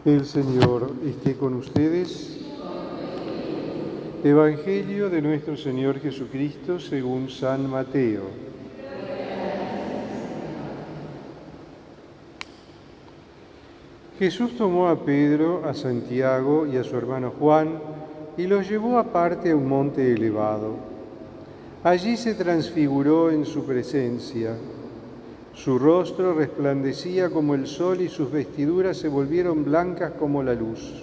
El Señor esté con ustedes. Evangelio de nuestro Señor Jesucristo según San Mateo. Jesús tomó a Pedro, a Santiago y a su hermano Juan y los llevó aparte a un monte elevado. Allí se transfiguró en su presencia. Su rostro resplandecía como el sol y sus vestiduras se volvieron blancas como la luz.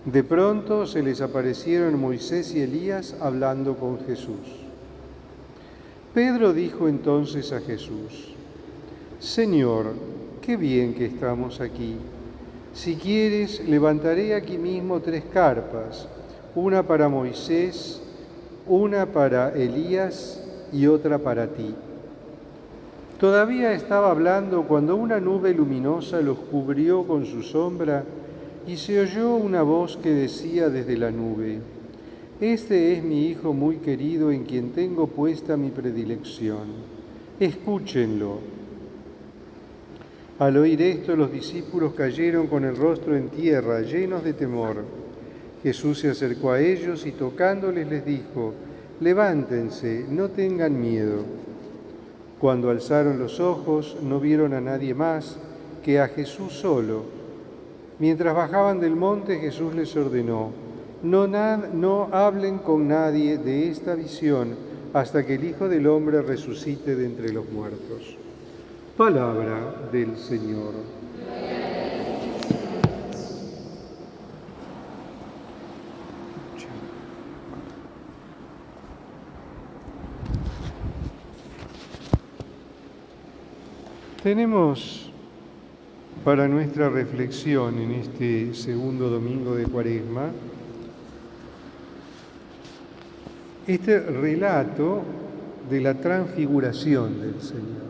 De pronto se les aparecieron Moisés y Elías hablando con Jesús. Pedro dijo entonces a Jesús: Señor, qué bien que estamos aquí. Si quieres, levantaré aquí mismo 3 carpas, una para Moisés, una para Elías y otra para ti. Todavía estaba hablando cuando una nube luminosa los cubrió con su sombra y se oyó una voz que decía desde la nube: Este es mi Hijo muy querido en quien tengo puesta mi predilección. Escúchenlo. Al oír esto, los discípulos cayeron con el rostro en tierra, llenos de temor. Jesús se acercó a ellos y tocándoles les dijo: Levántense, no tengan miedo. Cuando alzaron los ojos, no vieron a nadie más que a Jesús solo. Mientras bajaban del monte, Jesús les ordenó: No hablen con nadie de esta visión hasta que el Hijo del Hombre resucite de entre los muertos. Palabra del Señor. Tenemos para nuestra reflexión en este segundo domingo de Cuaresma este relato de la transfiguración del Señor.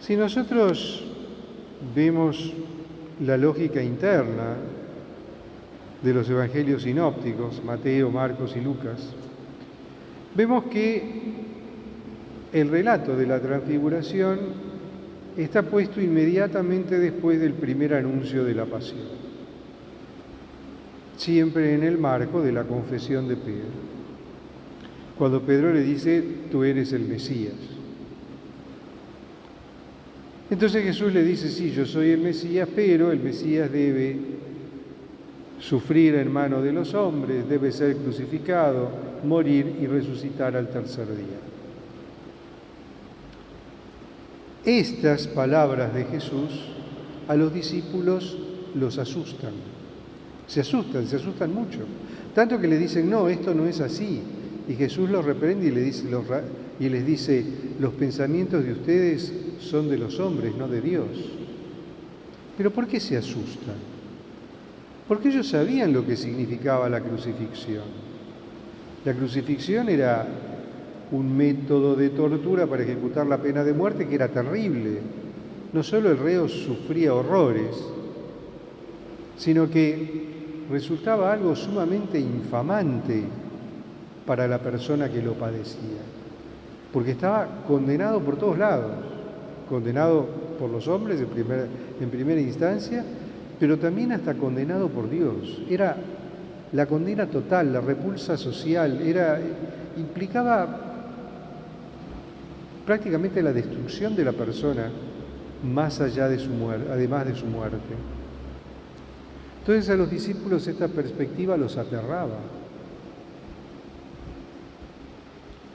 Si nosotros vemos la lógica interna de los evangelios sinópticos, Mateo, Marcos y Lucas, vemos que el relato de la transfiguración está puesto inmediatamente después del primer anuncio de la pasión, siempre en el marco de la confesión de Pedro, cuando Pedro le dice: tú eres el Mesías. Entonces Jesús le dice: sí, yo soy el Mesías, pero el Mesías debe sufrir en manos de los hombres, debe ser crucificado, morir y resucitar al tercer día. Estas palabras de Jesús a los discípulos los asustan. Se asustan mucho. Tanto que le dicen: no, esto no es así. Y Jesús los reprende y les dice: los pensamientos de ustedes son de los hombres, no de Dios. ¿Pero por qué se asustan? Porque ellos sabían lo que significaba la crucifixión. La crucifixión era un método de tortura para ejecutar la pena de muerte que era terrible. No solo el reo sufría horrores, sino que resultaba algo sumamente infamante para la persona que lo padecía, porque estaba condenado por todos lados, condenado por los hombres en primera instancia, pero también hasta condenado por Dios. Era la condena total, la repulsa social, implicaba prácticamente la destrucción de la persona más allá de su muerte, además de su muerte. Entonces a los discípulos esta perspectiva los aterraba.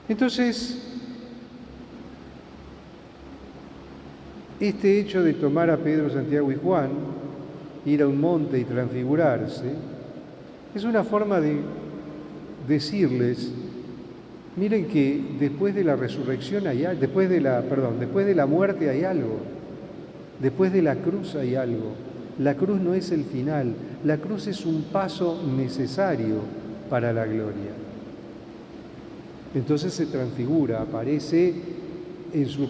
Entonces, este hecho de tomar a Pedro, Santiago y Juan, ir a un monte y transfigurarse, es una forma de decirles: miren que después de la resurrección después de la muerte hay algo, después de la cruz hay algo. La cruz no es el final, la cruz es un paso necesario para la gloria. Entonces se transfigura, aparece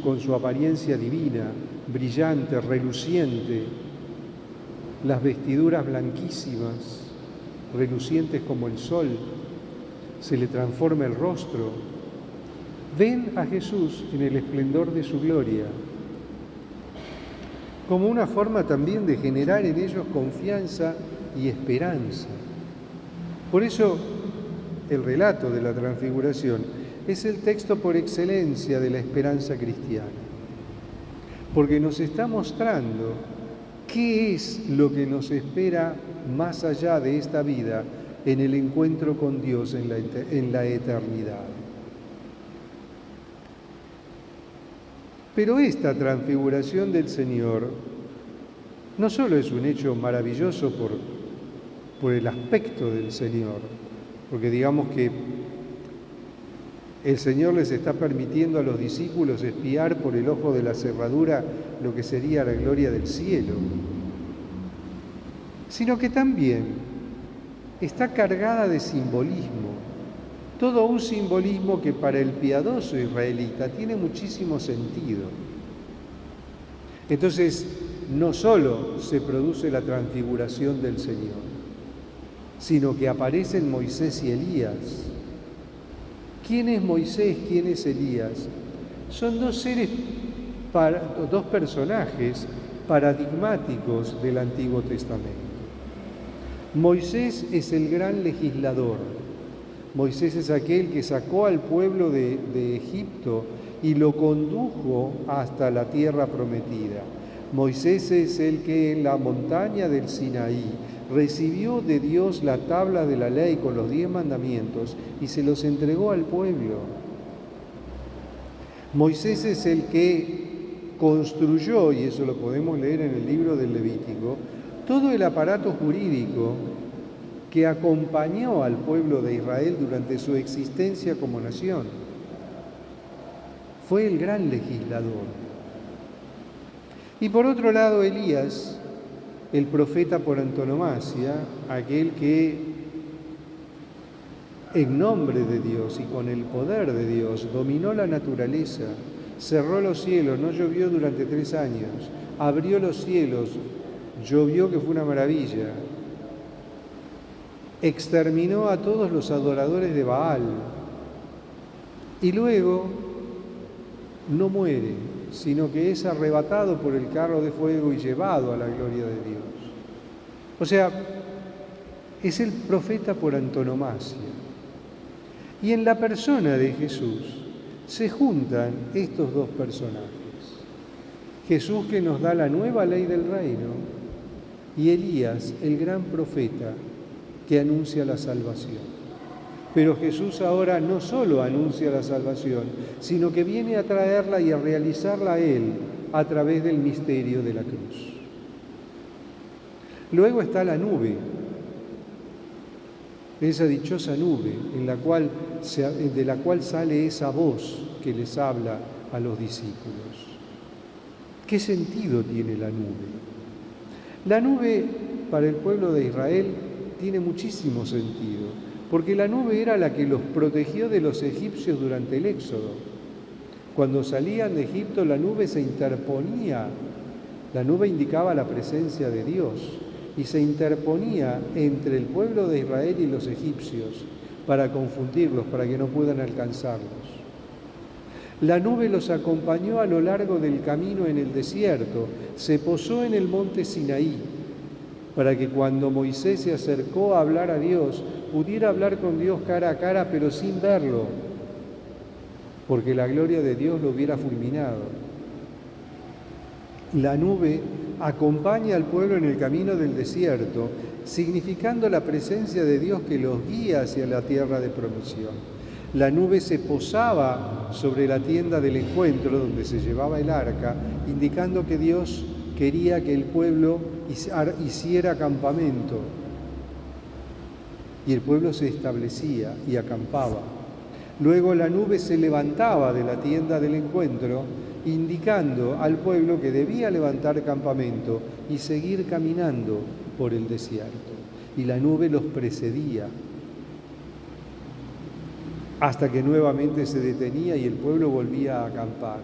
con su apariencia divina, brillante, reluciente, las vestiduras blanquísimas, relucientes como el sol, se le transforma el rostro. Ven a Jesús en el esplendor de su gloria. como una forma también de generar en ellos confianza y esperanza. Por eso, el relato de la transfiguración es el texto por excelencia de la esperanza cristiana, porque nos está mostrando qué es lo que nos espera más allá de esta vida en el encuentro con Dios en la eternidad. Pero esta transfiguración del Señor no solo es un hecho maravilloso por el aspecto del Señor, porque digamos que el Señor les está permitiendo a los discípulos espiar por el ojo de la cerradura lo que sería la gloria del cielo, sino que también está cargada de simbolismo, todo un simbolismo que para el piadoso israelita tiene muchísimo sentido. Entonces, no solo se produce la transfiguración del Señor, sino que aparecen Moisés y Elías. ¿Quién es Moisés? ¿Quién es Elías? Son dos personajes paradigmáticos del Antiguo Testamento. Moisés es el gran legislador. Moisés es aquel que sacó al pueblo de Egipto y lo condujo hasta la tierra prometida. Moisés es el que en la montaña del Sinaí recibió de Dios la tabla de la ley con los 10 mandamientos y se los entregó al pueblo. Moisés es el que construyó, y eso lo podemos leer en el libro del Levítico, todo el aparato jurídico que acompañó al pueblo de Israel durante su existencia como nación. Fue el gran legislador. Y por otro lado, Elías, el profeta por antonomasia, aquel que en nombre de Dios y con el poder de Dios dominó la naturaleza, cerró los cielos, no llovió durante 3 años, abrió los cielos, llovió que fue una maravilla, exterminó a todos los adoradores de Baal y luego no muere, sino que es arrebatado por el carro de fuego y llevado a la gloria de Dios. O sea, es el profeta por antonomasia. Y en la persona de Jesús se juntan estos dos personajes. Jesús, que nos da la nueva ley del reino, y Elías, el gran profeta que anuncia la salvación. Pero Jesús ahora no solo anuncia la salvación, sino que viene a traerla y a realizarla a Él a través del misterio de la cruz. Luego está la nube, esa dichosa nube de la cual sale esa voz que les habla a los discípulos. ¿Qué sentido tiene la nube? La nube para el pueblo de Israel tiene muchísimo sentido, porque la nube era la que los protegió de los egipcios durante el Éxodo. Cuando salían de Egipto, la nube se interponía, la nube indicaba la presencia de Dios, y se interponía entre el pueblo de Israel y los egipcios para confundirlos, para que no puedan alcanzarlos. La nube los acompañó a lo largo del camino en el desierto, se posó en el monte Sinaí, para que cuando Moisés se acercó a hablar a Dios, pudiera hablar con Dios cara a cara, pero sin verlo, porque la gloria de Dios lo hubiera fulminado. La nube acompaña al pueblo en el camino del desierto, significando la presencia de Dios que los guía hacia la tierra de promisión. La nube se posaba sobre la tienda del encuentro donde se llevaba el arca, indicando que Dios quería que el pueblo hiciera campamento. Y el pueblo se establecía y acampaba. Luego la nube se levantaba de la tienda del encuentro, indicando al pueblo que debía levantar campamento y seguir caminando por el desierto. Y la nube los precedía hasta que nuevamente se detenía y el pueblo volvía a acampar.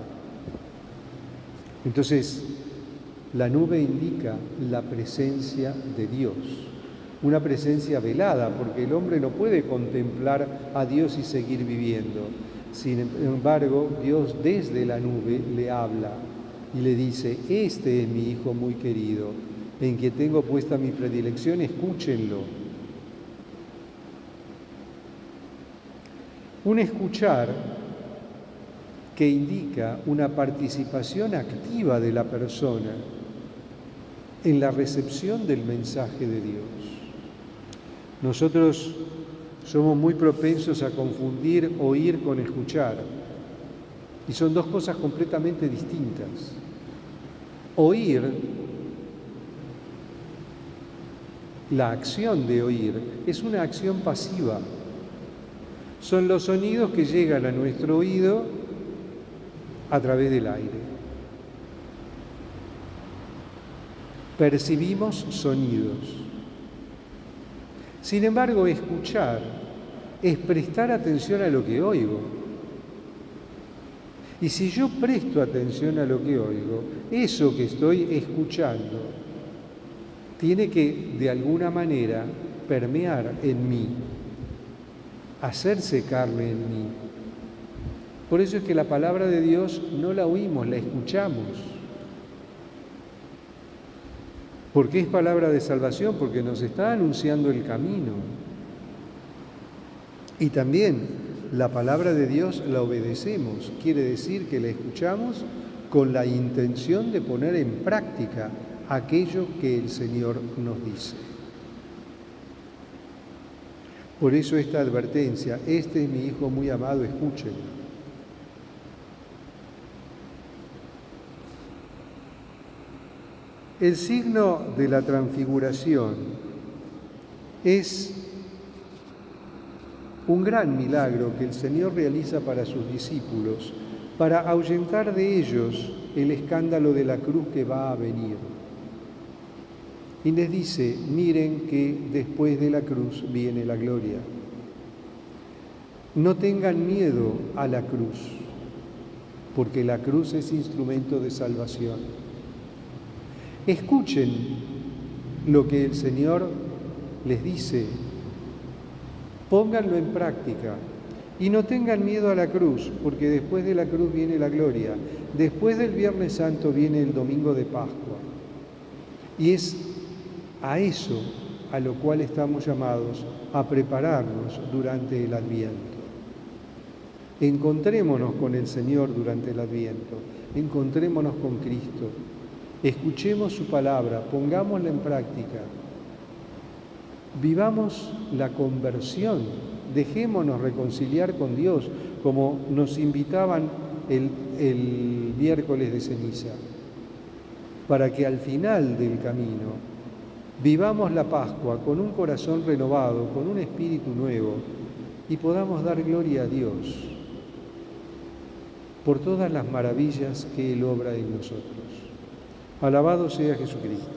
Entonces, la nube indica la presencia de Dios, una presencia velada, porque el hombre no puede contemplar a Dios y seguir viviendo. Sin embargo, Dios desde la nube le habla y le dice: este es mi Hijo muy querido, en quien tengo puesta mi predilección, escúchenlo. Un escuchar que indica una participación activa de la persona en la recepción del mensaje de Dios. Nosotros somos muy propensos a confundir oír con escuchar, y son dos cosas completamente distintas. Oír, la acción de oír, es una acción pasiva. Son los sonidos que llegan a nuestro oído a través del aire. Percibimos sonidos. Sin embargo, escuchar es prestar atención a lo que oigo. Y si yo presto atención a lo que oigo, eso que estoy escuchando tiene que, de alguna manera, permear en mí, hacerse carne en mí. Por eso es que la palabra de Dios no la oímos, la escuchamos. ¿Por qué es palabra de salvación? Porque nos está anunciando el camino. Y también la palabra de Dios la obedecemos. Quiere decir que la escuchamos con la intención de poner en práctica aquello que el Señor nos dice. Por eso esta advertencia: este es mi Hijo muy amado, escúchenlo. El signo de la transfiguración es un gran milagro que el Señor realiza para sus discípulos, para ahuyentar de ellos el escándalo de la cruz que va a venir. Y les dice: miren que después de la cruz viene la gloria. No tengan miedo a la cruz, porque la cruz es instrumento de salvación. Escuchen lo que el Señor les dice, pónganlo en práctica y no tengan miedo a la cruz, porque después de la cruz viene la gloria. Después del Viernes Santo viene el Domingo de Pascua. Y es a eso a lo cual estamos llamados a prepararnos durante el Adviento. Encontrémonos con el Señor durante el Adviento, encontrémonos con Cristo. Escuchemos su palabra, pongámosla en práctica, vivamos la conversión, dejémonos reconciliar con Dios, como nos invitaban el miércoles de ceniza, para que al final del camino vivamos la Pascua con un corazón renovado, con un espíritu nuevo, y podamos dar gloria a Dios por todas las maravillas que Él obra en nosotros. Alabado sea Jesucristo.